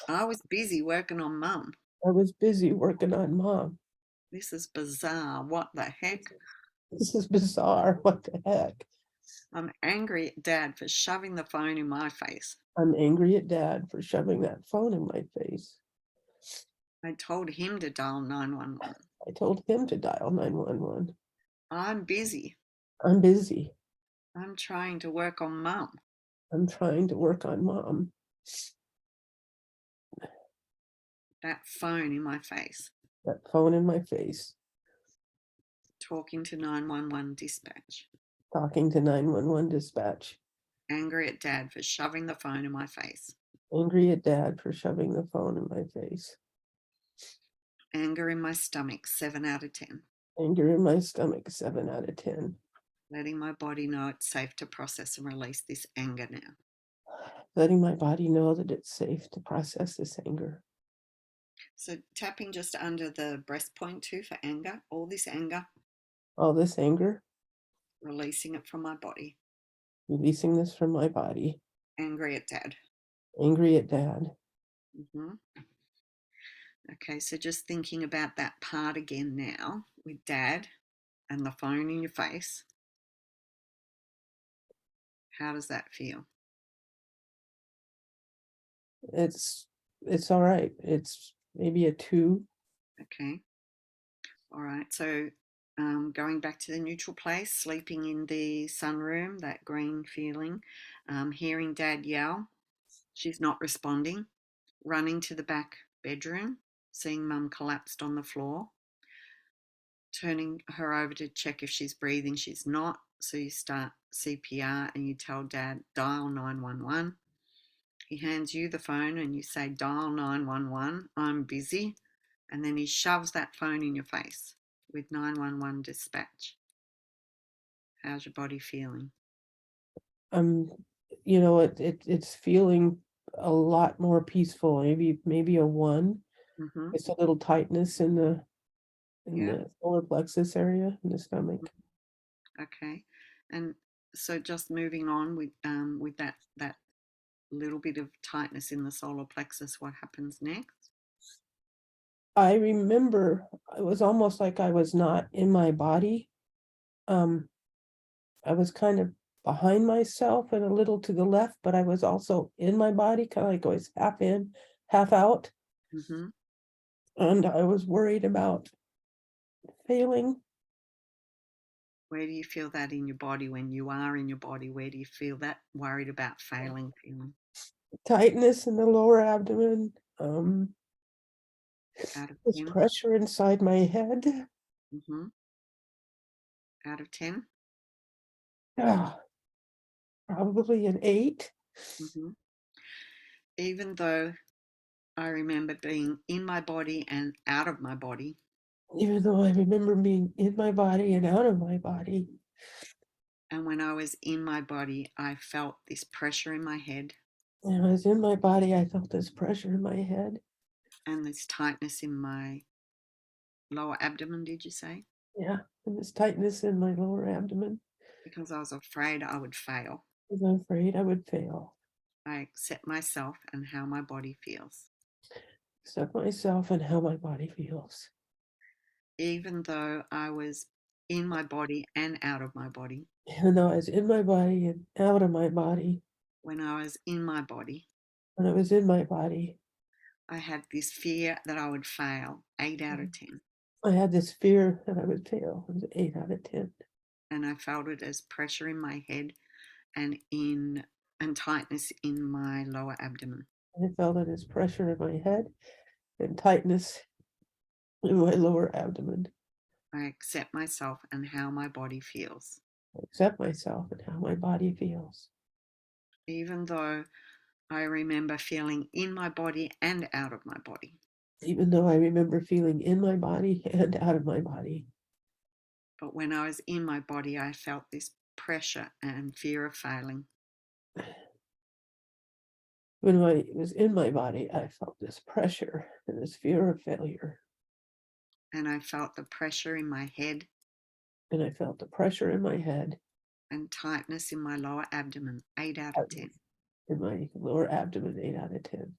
S1: I was busy working on Mum.
S2: I was busy working on Mom.
S1: This is bizarre. What the heck?
S2: This is bizarre. What the heck?
S1: I'm angry at Dad for shoving the phone in my face.
S2: I'm angry at Dad for shoving that phone in my face.
S1: I told him to dial 911.
S2: I told him to dial 911.
S1: I'm busy.
S2: I'm busy.
S1: I'm trying to work on Mum.
S2: I'm trying to work on Mom.
S1: That phone in my face.
S2: That phone in my face.
S1: Talking to 911 dispatch.
S2: Talking to 911 dispatch.
S1: Angry at Dad for shoving the phone in my face.
S2: Angry at Dad for shoving the phone in my face.
S1: Anger in my stomach. 7 out of 10.
S2: Anger in my stomach. 7 out of 10.
S1: Letting my body know it's safe to process and release this anger now.
S2: Letting my body know that it's safe to process this anger.
S1: So tapping just under the breast point too for anger. All this anger.
S2: All this anger.
S1: Releasing it from my body.
S2: Releasing this from my body.
S1: Angry at Dad.
S2: Angry at Dad.
S1: Okay, so just thinking about that part again now with Dad and the phone in your face. How does that feel?
S2: It's all right. It's maybe a 2.
S1: Okay. All right. So going back to the neutral place, sleeping in the sunroom, that green feeling, hearing Dad yell, she's not responding, running to the back bedroom, seeing Mum collapsed on the floor, turning her over to check if she's breathing. She's not. So you start CPR and you tell Dad, dial 911. He hands you the phone and you say, dial 911, I'm busy. And then he shoves that phone in your face with 911 dispatch. How's your body feeling?
S2: You know, it's feeling a lot more peaceful. Maybe a 1.
S1: Mm-hmm.
S2: It's a little tightness in the
S1: Yeah.
S2: solar plexus area in the stomach.
S1: Okay. And so just moving on with that little bit of tightness in the solar plexus, what happens next?
S2: I remember it was almost like I was not in my body. I was kind of behind myself and a little to the left, but I was also in my body, kind of like I was half in, half out.
S1: Mm-hmm.
S2: And I was worried about failing.
S1: Where do you feel that in your body when you are in your body? Where do you feel that worried about failing feeling?
S2: Tightness in the lower abdomen.
S1: Out of
S2: There's
S1: 10?
S2: pressure inside my head.
S1: Mm-hmm. Out of 10?
S2: Probably an 8.
S1: Mm-hmm. Even though I remember being in my body and out of my body.
S2: Even though I remember being in my body and out of my body.
S1: And when I was in my body, I felt this pressure in my head.
S2: And I was in my body, I felt this pressure in my head.
S1: And this tightness in my lower abdomen, did you say?
S2: Yeah, and this tightness in my lower abdomen.
S1: Because I was afraid I would fail.
S2: Because I'm afraid I would fail.
S1: I accept myself and how my body feels.
S2: Accept myself and how my body feels.
S1: Even though I was in my body and out of my body.
S2: Even though I was in my body and out of my body.
S1: When I was in my body.
S2: When I was in my body.
S1: I had this fear that I would fail, 8 out of 10.
S2: I had this fear that I would fail. It was 8 out of 10.
S1: And I felt it as pressure in my head and tightness in my lower abdomen.
S2: I felt it as pressure in my head and tightness in my lower abdomen.
S1: I accept myself and how my body feels.
S2: I accept myself and how my body feels.
S1: Even though I remember feeling in my body and out of my body.
S2: Even though I remember feeling in my body and out of my body.
S1: But when I was in my body, I felt this pressure and fear of failing.
S2: When I was in my body, I felt this pressure and this fear of failure.
S1: And I felt the pressure in my head.
S2: And I felt the pressure in my head.
S1: And tightness in my lower abdomen, 8 out of 10.
S2: In my lower abdomen, 8 out of 10.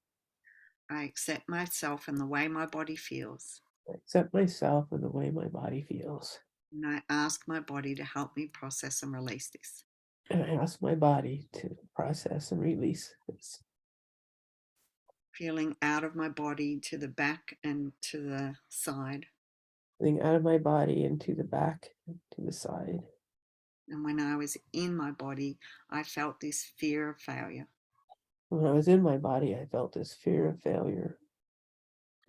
S1: I accept myself and the way my body feels.
S2: I accept myself and the way my body feels.
S1: And I ask my body to help me process and release this.
S2: And I ask my body to process and release this.
S1: Feeling out of my body to the back and to the side.
S2: Feeling out of my body and to the back and to the side.
S1: And when I was in my body, I felt this fear of failure.
S2: When I was in my body, I felt this fear of failure.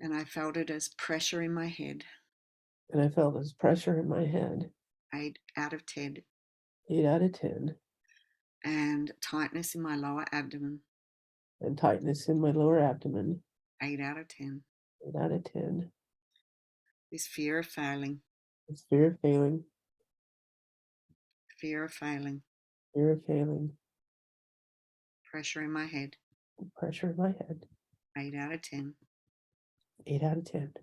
S1: And I felt it as pressure in my head.
S2: And I felt this pressure in my head.
S1: 8 out of 10.
S2: 8 out of 10.
S1: And tightness in my lower abdomen.
S2: And tightness in my lower abdomen.
S1: 8 out of 10.
S2: 8 out of 10.
S1: This fear of failing.
S2: This fear of failing.
S1: Fear of failing.
S2: Fear of failing.
S1: Pressure in my head.
S2: Pressure in my head.
S1: 8 out of 10.
S2: 8 out of 10.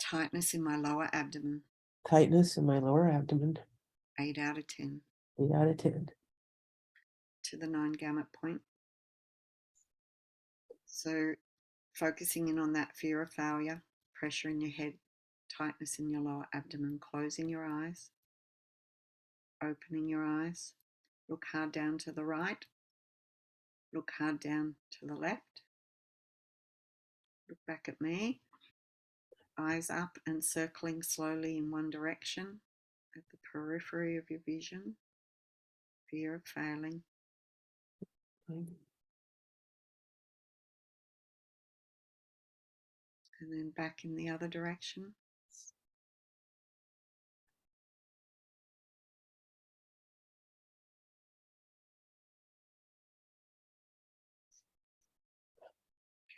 S1: Tightness in my lower abdomen.
S2: Tightness in my lower abdomen.
S1: 8 out of 10.
S2: 8 out of 10.
S1: To the 9 gamut point. So focusing in on that fear of failure, pressure in your head, tightness in your lower abdomen, closing your eyes, opening your eyes, look hard down to the right, look hard down to the left, look back at me, eyes up and circling slowly in one direction at the periphery of your vision, fear of failing. And then back in the other direction.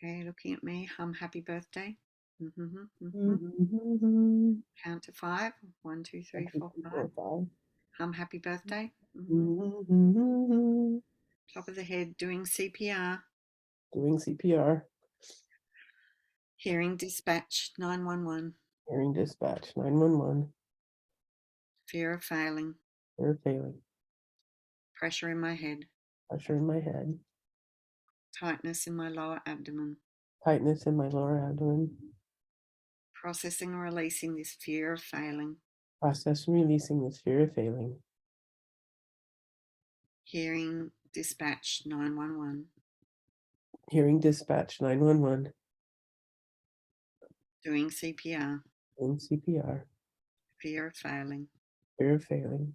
S1: Okay, looking at me, hum happy birthday. Count to 5. 1, 2, 3, 4, 5. Hum happy birthday. Top of the head, doing CPR.
S2: Doing CPR.
S1: Hearing dispatch 911.
S2: Hearing dispatch 911.
S1: Fear of failing.
S2: Fear of failing.
S1: Pressure in my head.
S2: Pressure in my head.
S1: Tightness in my lower abdomen.
S2: Tightness in my lower abdomen.
S1: Processing and releasing this fear of failing.
S2: Process and releasing this fear of failing.
S1: Hearing dispatch 911.
S2: Hearing dispatch 911.
S1: Doing CPR.
S2: Doing CPR.
S1: Fear of failing.
S2: Fear of failing.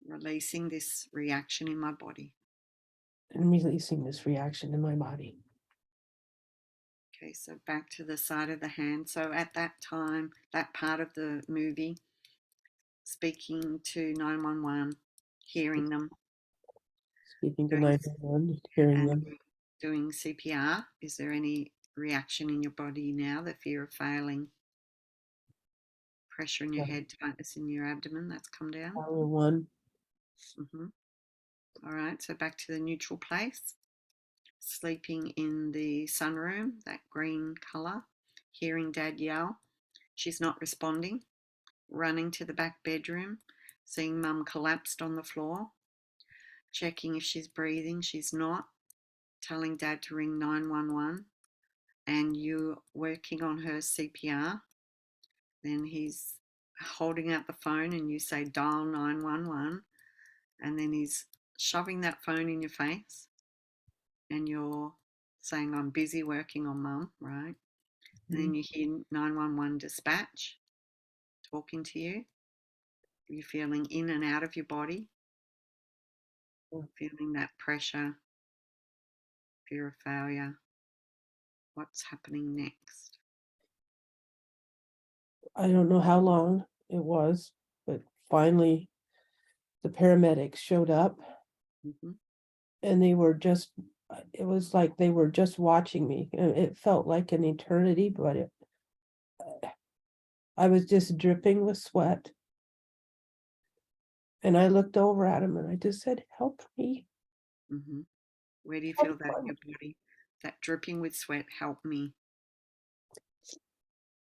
S1: Releasing this reaction in my body.
S2: And releasing this reaction in my body.
S1: Okay, so back to the side of the hand. So at that time, that part of the movie, speaking to 911, hearing them.
S2: Speaking to 911, hearing them.
S1: Doing CPR. Is there any reaction in your body now? The fear of failing? Pressure in your head, tightness in your abdomen, that's come down.
S2: Power 1.
S1: All right, so back to the neutral place. Sleeping in the sunroom, that green colour. Hearing Dad yell. She's not responding. Running to the back bedroom. Seeing Mum collapsed on the floor. Checking if she's breathing. She's not. Telling Dad to ring 911. And you working on her CPR. Then he's holding out the phone and you say dial 911, and then he's shoving that phone in your face and you're saying, I'm busy working on mum, right? And then
S2: Mhm.
S1: you hear 911 dispatch talking to you. You're feeling in and out of your body, feeling that pressure, fear of failure. What's happening next?
S2: I don't know how long it was, but finally the paramedics showed up
S1: Hmm.
S2: and they were just, it was like they were just watching me. It felt like an eternity, but I was just dripping with sweat. And I looked over at him and I just said, help me.
S1: Hmm. Where do you feel
S2: Help
S1: that in
S2: my
S1: your body? That dripping with sweat, help me,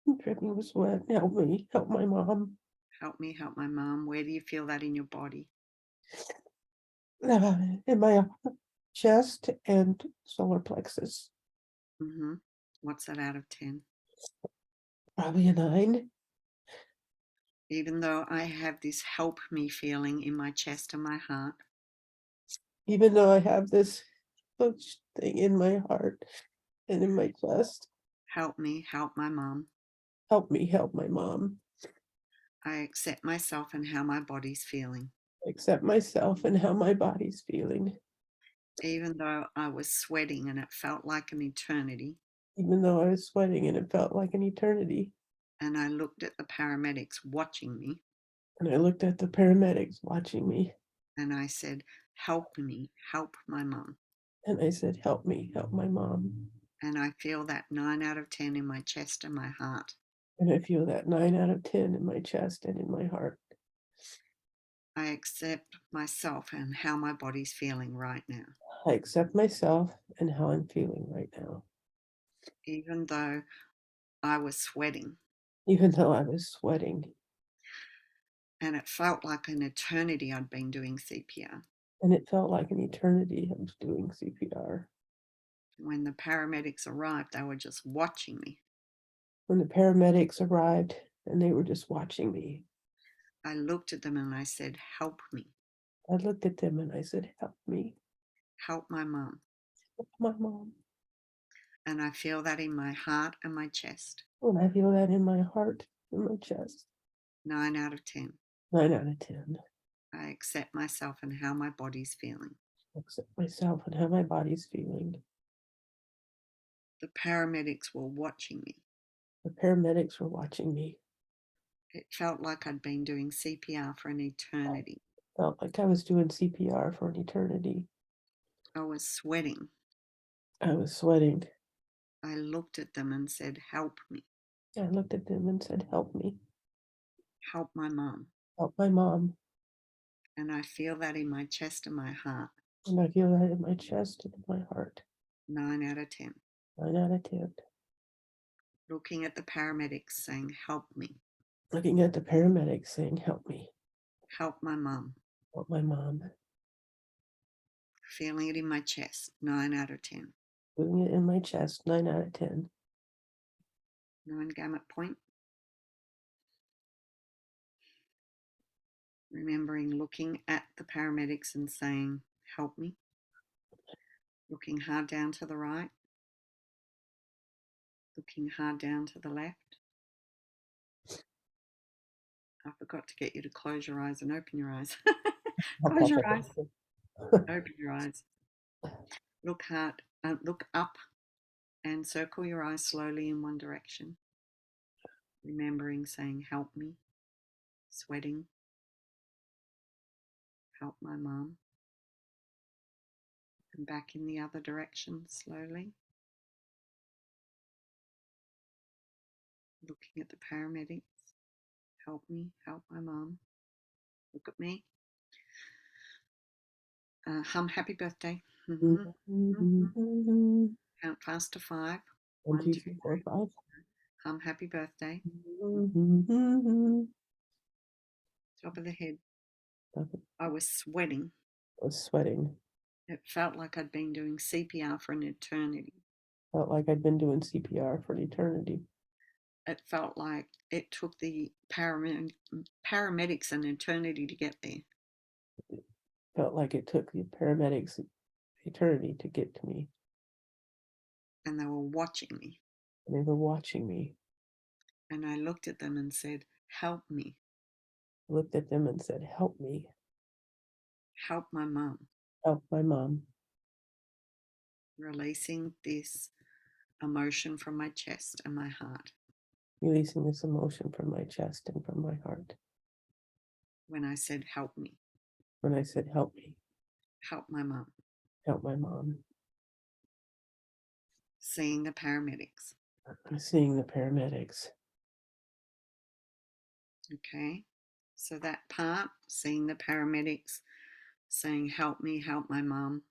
S2: I'm dripping with sweat. Help me. Help my mom.
S1: help me, help my mum. Where do you feel that in your body?
S2: In my chest and solar plexus.
S1: Hmm. What's that out of 10?
S2: Probably a 9.
S1: Even though I have this help me feeling in my chest and my heart,
S2: Even though I have this huge thing in my heart and in my chest.
S1: help me, help my mum.
S2: Help me help my mom.
S1: I accept myself and how my body's feeling.
S2: Accept myself and how my body's feeling.
S1: Even though I was sweating and it felt like an eternity,
S2: Even though I was sweating and it felt like an eternity.
S1: and I looked at the paramedics watching me,
S2: And I looked at the paramedics watching me
S1: and I said, help me, help my mum.
S2: and I said, help me help my mom.
S1: And I feel that 9 out of 10 in my chest and my heart.
S2: And I feel that 9 out of 10 in my chest and in my heart.
S1: I accept myself and how my body's feeling right now.
S2: I accept myself and how I'm feeling right now.
S1: Even though I was sweating
S2: Even though I was sweating
S1: and it felt like an eternity I'd been doing CPR.
S2: and it felt like an eternity I was doing CPR.
S1: When the paramedics arrived, they were just watching me.
S2: When the paramedics arrived and they were just watching me,
S1: I looked at them and I said, help me,
S2: I looked at them and I said, help me,
S1: help my mum.
S2: help my mom.
S1: And I feel that in my heart and my chest.
S2: And I feel that in my heart, in my chest.
S1: 9 out of 10.
S2: 9 out of 10.
S1: I accept myself and how my body's feeling.
S2: Accept myself and how my body's feeling.
S1: The paramedics were watching me.
S2: The paramedics were watching me.
S1: It felt like I'd been doing CPR for an eternity.
S2: Felt like I was doing CPR for an eternity.
S1: I was sweating.
S2: I was sweating.
S1: I looked at them and said, help me,
S2: I looked at them and said, help me,
S1: help my mum.
S2: help my mom.
S1: And I feel that in my chest and my heart.
S2: And I feel that in my chest and in my heart.
S1: 9 out of 10.
S2: 9 out of 10.
S1: Looking at the paramedics saying, help me,
S2: Looking at the paramedics saying, help me,
S1: help my mum.
S2: help my mom.
S1: Feeling it in my chest. 9 out of 10.
S2: Feeling it in my chest. 9 out of 10.
S1: 9 gamut point. Remembering looking at the paramedics and saying, help me. Looking hard down to the right. Looking hard down to the left. I forgot to get you to close your eyes and open your eyes. Close your eyes. Open your eyes. Look hard. Look up and circle your eyes slowly in one direction. Remembering saying, help me. Sweating. Help my mum. And back in the other direction slowly. Looking at the paramedics. Help me. Help my mum. Look at me. Hum happy birthday. Count fast to 5.
S2: 1,
S1: 1,
S2: 2,
S1: 2,
S2: 3, 4, 5.
S1: hum happy birthday. Top of the head.
S2: I
S1: I was sweating.
S2: was sweating.
S1: It felt like I'd been doing CPR for an eternity.
S2: Felt like I'd been doing CPR for an eternity.
S1: It felt like it took the paramedics an eternity to get there.
S2: Felt like it took the paramedics eternity to get to me.
S1: and they were watching me.
S2: and they were watching me.
S1: And I looked at them and said, help me,
S2: I looked at them and said, help me,
S1: help my mum.
S2: help my mom.
S1: Releasing this emotion from my chest and my heart
S2: Releasing this emotion from my chest and from my heart.
S1: when I said, help me,
S2: When I said, help me,
S1: help my mum.
S2: help my mom.
S1: Seeing the paramedics.
S2: Seeing the paramedics.
S1: Okay. So that part, seeing the paramedics, saying, help me, help my mum.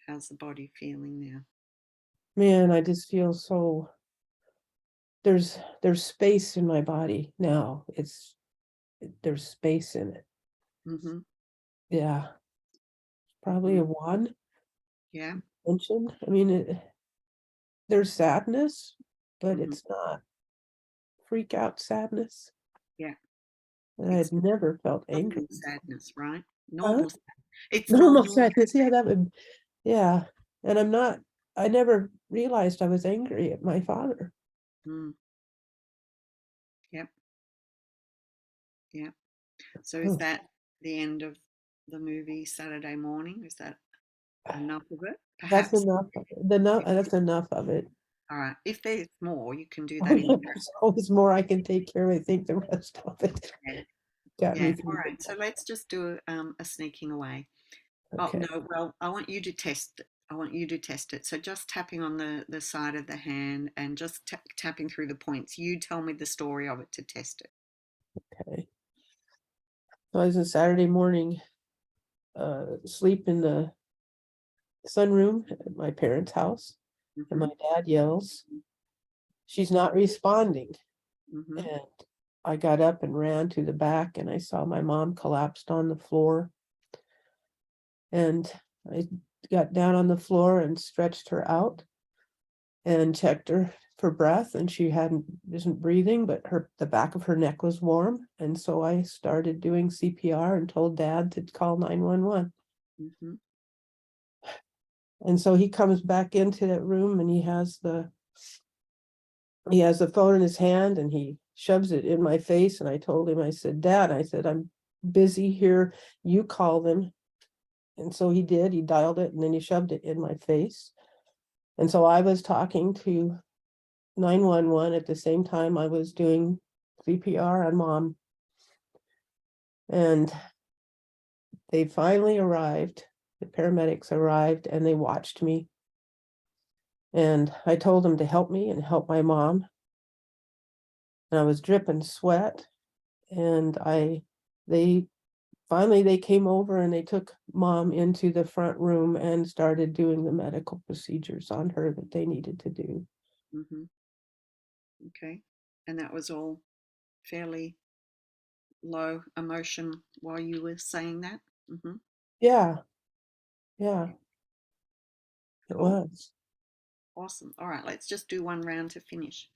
S1: How's the body feeling now?
S2: Man, I just feel so, there's space in my body now. There's space in it.
S1: Mm-hmm.
S2: Yeah. Probably a
S1: Mm-hmm.
S2: one
S1: Yeah.
S2: mentioned. I mean, there's sadness, but
S1: Mm-hmm.
S2: it's not freak out sadness.
S1: Yeah.
S2: And I
S1: It's
S2: had never felt angry.
S1: normal sadness, right?
S2: Huh?
S1: Normal. It's
S2: Normal
S1: normal.
S2: sadness. Yeah, that would, yeah. And I never realized I was angry at my father.
S1: Mm. Yep. Yep. So is
S2: Huh.
S1: that the end of the movie Saturday Morning? Is that enough of it?
S2: That's
S1: Perhaps.
S2: enough. That's enough of it.
S1: All right. If there's more, you can do
S2: Oh,
S1: that in
S2: yeah,
S1: the
S2: there's always more I can take care of. I think the rest of it
S1: yeah.
S2: got me
S1: Yeah. All
S2: thinking.
S1: right. So let's just do a sneaking away. Oh
S2: Okay.
S1: no. Well, I want you to test. I want you to test it. So just tapping on the side of the hand and just tapping through the points. You tell me the story of it to test it.
S2: Okay. So I was a Saturday morning, sleep in the sunroom at my parents' house, and
S1: Mm-hmm.
S2: my dad yells, "She's not responding."
S1: Mm-hmm.
S2: And I got up and ran to the back, and I saw my mom collapsed on the floor. And I got down on the floor and stretched her out and checked her for breath, and she isn't breathing, but the back of her neck was warm. And so I started doing CPR and told Dad to call 911.
S1: Mm-hmm.
S2: And so he comes back into that room, and he has the phone in his hand, and he shoves it in my face. And I told him, I said, Dad, I said, I'm busy here, you call them. And so he did. He dialed it, and then he shoved it in my face. And so I was talking to 911 at the same time I was doing CPR on Mom. And they finally arrived. The paramedics arrived, and they watched me. And I told them to help me and help my mom. And I was dripping sweat. And they finally came over, and they took Mom into the front room and started doing the medical procedures on her that they needed to do.
S1: Mm-hmm. Okay. And that was all fairly low emotion while you were saying that. Mm-hmm.
S2: Yeah, yeah, it
S1: Cool.
S2: was.
S1: Awesome. All right, let's just do one round to finish.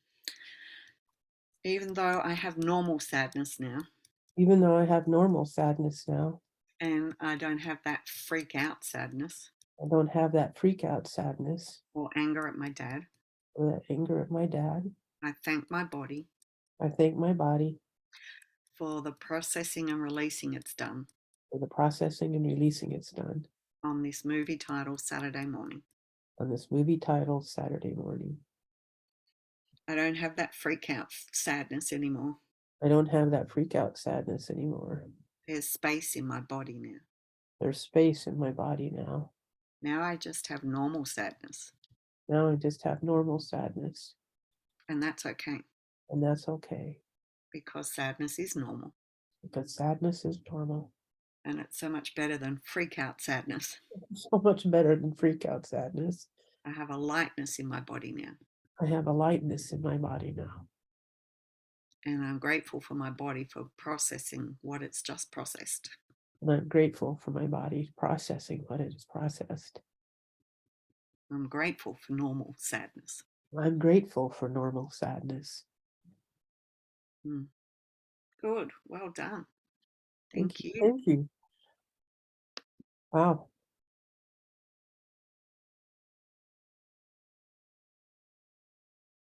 S1: Even though I have normal sadness now
S2: Even though I have normal sadness now,
S1: and I don't have that freak out sadness
S2: I don't have that freak out sadness
S1: or anger at my dad,
S2: or that anger at my dad.
S1: I thank my body
S2: I thank my body
S1: for the processing and releasing it's done
S2: for the processing and releasing it's done
S1: on this movie titled Saturday Morning.
S2: on this movie titled Saturday Morning.
S1: I don't have that freak out sadness anymore.
S2: I don't have that freak out sadness anymore.
S1: There's space in my body now.
S2: There's space in my body now.
S1: Now I just have normal sadness,
S2: Now I just have normal sadness,
S1: and that's okay
S2: and that's okay
S1: because sadness is normal
S2: because sadness is normal.
S1: and it's so much better than freak out sadness.
S2: So much better than freak out sadness.
S1: I have a lightness in my body now,
S2: I have a lightness in my body now.
S1: and I'm grateful for my body for processing what it's just processed.
S2: And I'm grateful for my body processing what it has processed.
S1: I'm grateful for normal sadness.
S2: I'm grateful for normal sadness.
S1: Good. Well done.
S2: Thank
S1: Thank
S2: you.
S1: you.
S2: Thank you. Wow.